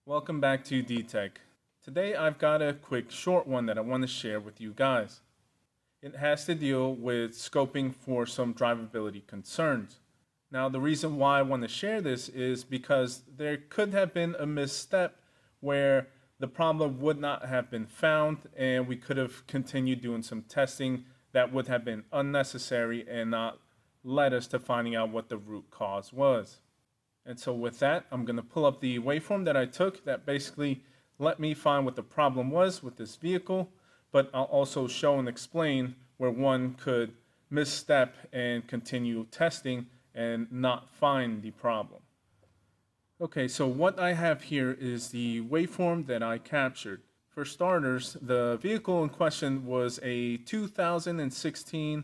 Welcome back to D-Tech. Today I've got a quick short one that I want to share with you guys. It has to deal with scoping for some drivability concerns. Now the reason why I want to share this is because there could have been a misstep where the problem would not have been found and we could have continued doing some testing that would have been unnecessary and not led us to finding out what the root cause was. And so with that, I'm going to pull up the waveform that I took that basically let me find what the problem was with this vehicle, but I'll also show and explain where one could misstep and continue testing and not find the problem. Okay, so what I have here is the waveform that I captured. For starters, the vehicle in question was a 2016,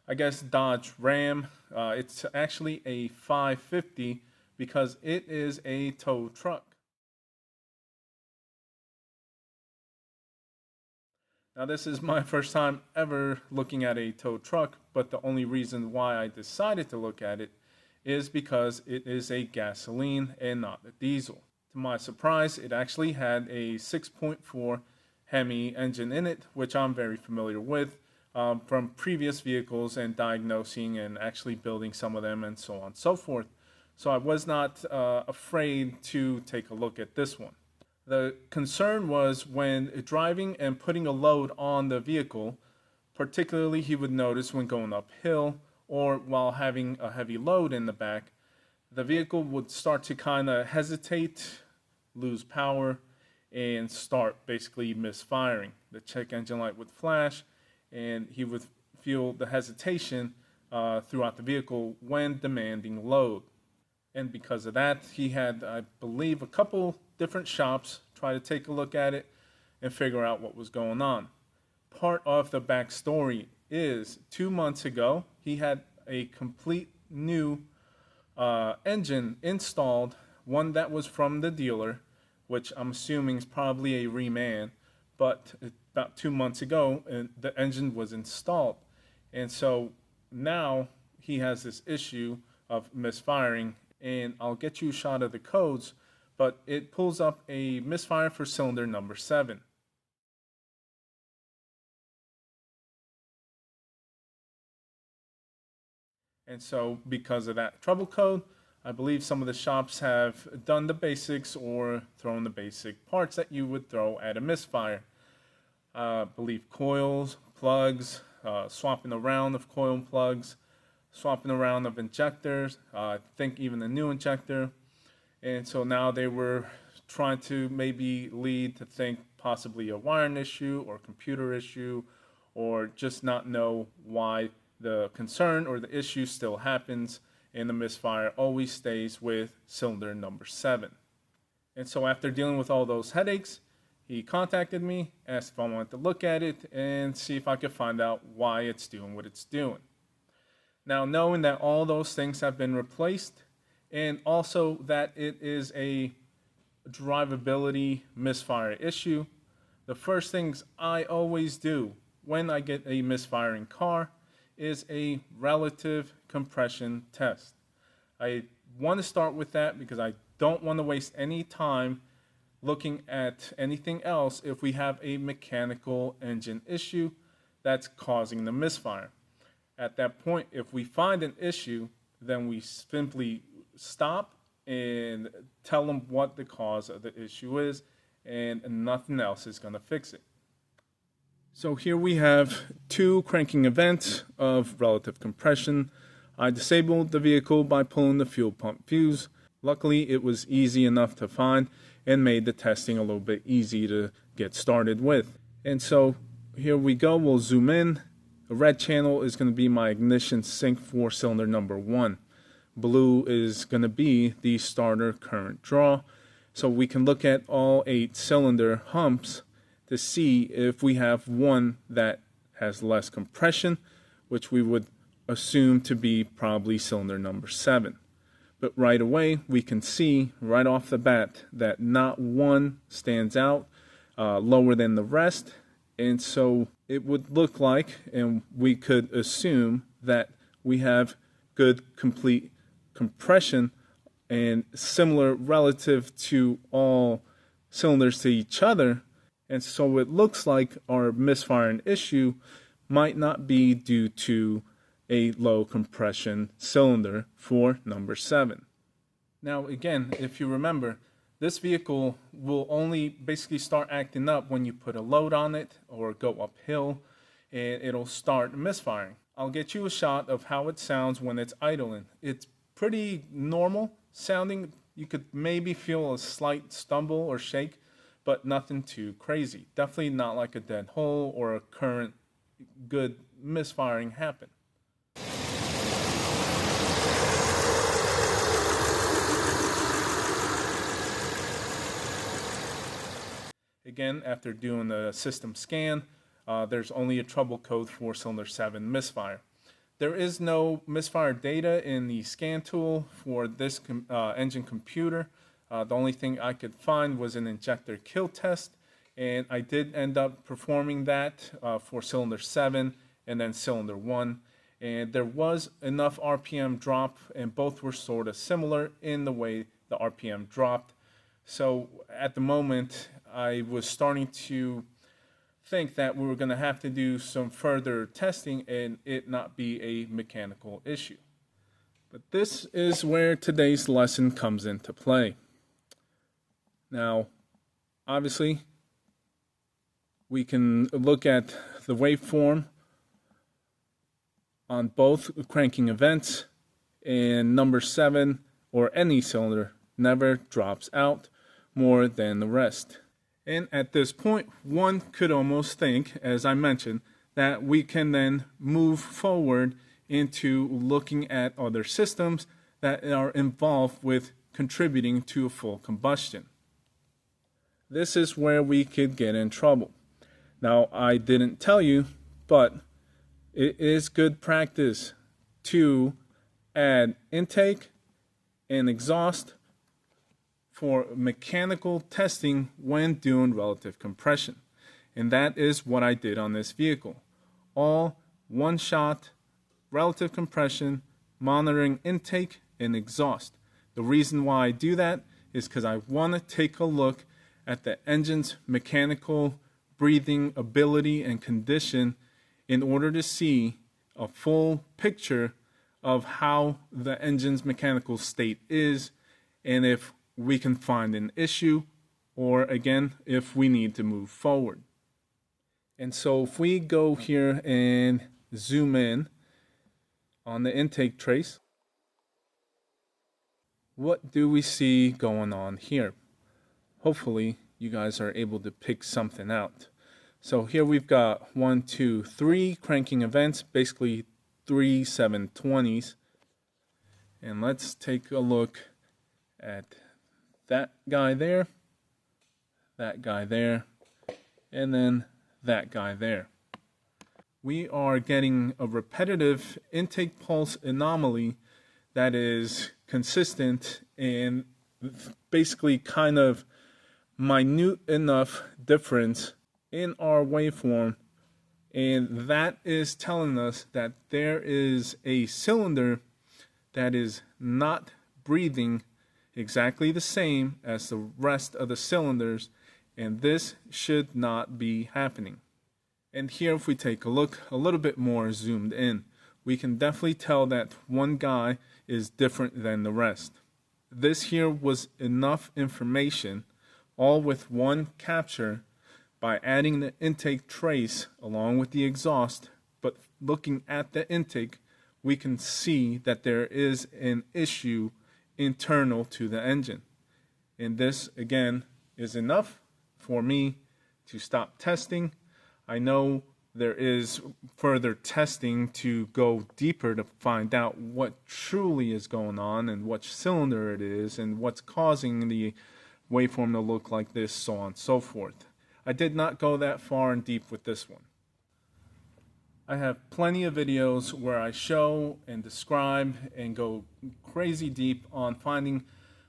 I guess, Dodge Ram. It's actually a 550 because it is a tow truck. Now, this is my first time ever looking at a tow truck, but the only reason why I decided to look at it is because it is a gasoline and not a diesel. To my surprise, it actually had a 6.4 Hemi engine in it, which I'm very familiar with from previous vehicles and diagnosing and actually building some of them and so on and so forth. So I was not afraid to take a look at this one. The concern was when driving and putting a load on the vehicle, particularly he would notice when going uphill or while having a heavy load in the back, the vehicle would start to kind of hesitate, lose power, and start basically misfiring. The check engine light would flash, and he would feel the hesitation throughout the vehicle when demanding load. And because of that, he had, I believe, a couple different shops try to take a look at it and figure out what was going on. Part of the backstory is 2 months ago, he had a complete new engine installed, one that was from the dealer, which I'm assuming is probably a reman, but about 2 months ago, the engine was installed. And so now he has this issue of misfiring, and I'll get you a shot of the codes, but it pulls up a misfire for cylinder number 7. And so because of that trouble code, I believe some of the shops have done the basics or thrown the basic parts that you would throw at a misfire. I believe coils, plugs, swapping around of coil plugs, swapping around of injectors, I think even a new injector. And so now they were trying to maybe lead to think possibly a wiring issue or computer issue, or just not know why the concern or the issue still happens and the misfire always stays with cylinder number 7. And so after dealing with all those headaches, he contacted me, asked if I wanted to look at it and see if I could find out why it's doing what it's doing. Now, knowing that all those things have been replaced and also that it is a drivability misfire issue, the first things I always do when I get a misfiring car is a relative compression test. I want to start with that because I don't want to waste any time looking at anything else if we have a mechanical engine issue that's causing the misfire. At that point, if we find an issue, then we simply stop and tell them what the cause of the issue is, and nothing else is going to fix it. So here we have 2 cranking events of relative compression. I disabled the vehicle by pulling the fuel pump fuse. Luckily, it was easy enough to find and made the testing a little bit easy to get started with. And so here we go. We'll zoom in. The red channel is going to be my ignition sync for cylinder number 1. Blue is going to be the starter current draw. So we can look at all 8 cylinder humps to see if we have one that has less compression, which we would assume to be probably cylinder number 7. But right away, we can see right off the bat that not one stands out lower than the rest. And so it would look like, and we could assume that we have good complete compression and similar relative to all cylinders to each other. And so it looks like our misfiring issue might not be due to a low compression cylinder for number 7. Now again, if you remember, this vehicle will only basically start acting up when you put a load on it or go uphill, and it'll start misfiring. I'll get you a shot of how it sounds when it's idling. It's pretty normal sounding. You could maybe feel a slight stumble or shake, but nothing too crazy. Definitely not like a dead hole or a current good misfiring happen. Again, after doing the system scan, there's only a trouble code for cylinder 7 misfire. There is no misfire data in the scan tool for this engine computer. The only thing I could find was an injector kill test, and I did end up performing that for cylinder 7 and then cylinder 1. And there was enough RPM drop, and both were sort of similar in the way the RPM dropped. So at the moment, I was starting to think that we were going to have to do some further testing and it not be a mechanical issue. But this is where today's lesson comes into play. Now, obviously, we can look at the waveform on both cranking events, and number 7 or any cylinder never drops out more than the rest. And at this point, one could almost think, as I mentioned, that we can then move forward into looking at other systems that are involved with contributing to a full combustion. This is where we could get in trouble. Now, I didn't tell you, but it is good practice to add intake and exhaust for mechanical testing when doing relative compression. And that is what I did on this vehicle. All one-shot relative compression, monitoring intake and exhaust. The reason why I do that is because I want to take a look at the engine's mechanical breathing ability and condition in order to see a full picture of how the engine's mechanical state is, and if we can find an issue, or again, if we need to move forward. And so if we go here and zoom in on the intake trace, what do we see going on here? Hopefully you guys are able to pick something out. So here we've got 1, 2, 3 cranking events, basically 3 720s. And let's take a look at that guy there, and then that guy there. We are getting a repetitive intake pulse anomaly that is consistent and basically kind of minute enough difference in our waveform, and that is telling us that there is a cylinder that is not breathing exactly the same as the rest of the cylinders, and this should not be happening. And here, if we take a look a little bit more zoomed in, we can definitely tell that one guy is different than the rest. This here was enough information, all with one capture, by adding the intake trace along with the exhaust. But looking at the intake, we can see that there is an issue internal to the engine. And this, again, is enough for me to stop testing. I know there is further testing to go deeper to find out what truly is going on and which cylinder it is and what's causing the waveform to look like this, so on and so forth. I did not go that far and deep with this one. I have plenty of videos where I show and describe and go crazy deep on finding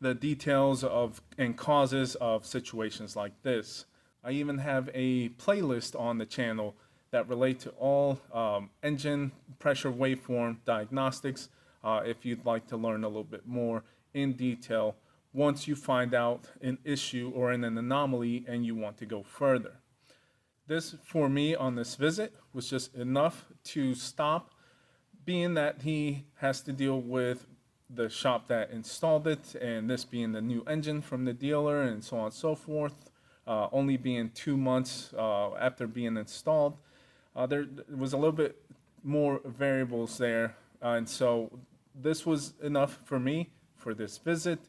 the details of and causes of situations like this. I even have a playlist on the channel that relate to all engine pressure waveform diagnostics if you'd like to learn a little bit more in detail once you find out an issue or an anomaly and you want to go further. This, for me, on this visit, was just enough to stop, being that he has to deal with the shop that installed it, and this being the new engine from the dealer, and so on and so forth, only being 2 months after being installed. There was a little bit more variables there, and so this was enough for me for this visit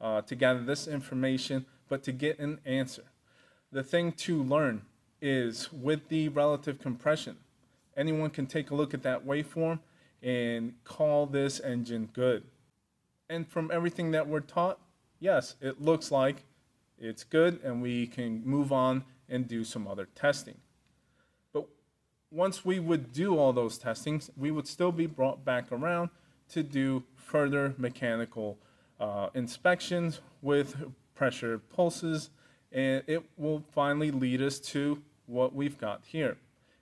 to gather this information, but to get an answer. The thing to learn is with the relative compression, anyone can take a look at that waveform and call this engine good. And from everything that we're taught, yes, it looks like it's good and we can move on and do some other testing. But once we would do all those testings, we would still be brought back around to do further mechanical inspections with pressure pulses, and it will finally lead us to what we've got here.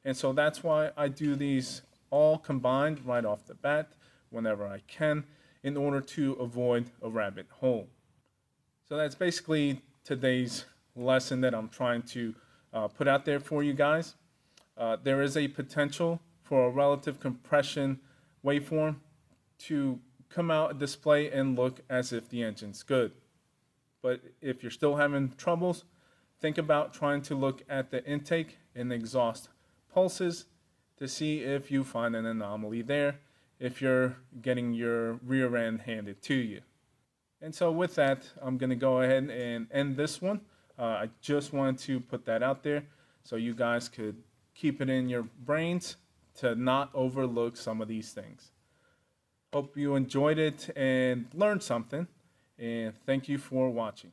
And so that's why I do these all combined right off the bat whenever I can, in order to avoid a rabbit hole. So that's basically today's lesson that I'm trying to put out there for you guys. There is a potential for a relative compression waveform to come out, display, and look as if the engine's good. But if you're still having troubles, think about trying to look at the intake and exhaust pulses to see if you find an anomaly there, if you're getting your rear end handed to you. And so with that, I'm going to go ahead and end this one. I just wanted to put that out there so you guys could keep it in your brains to not overlook some of these things. Hope you enjoyed it and learned something, and thank you for watching.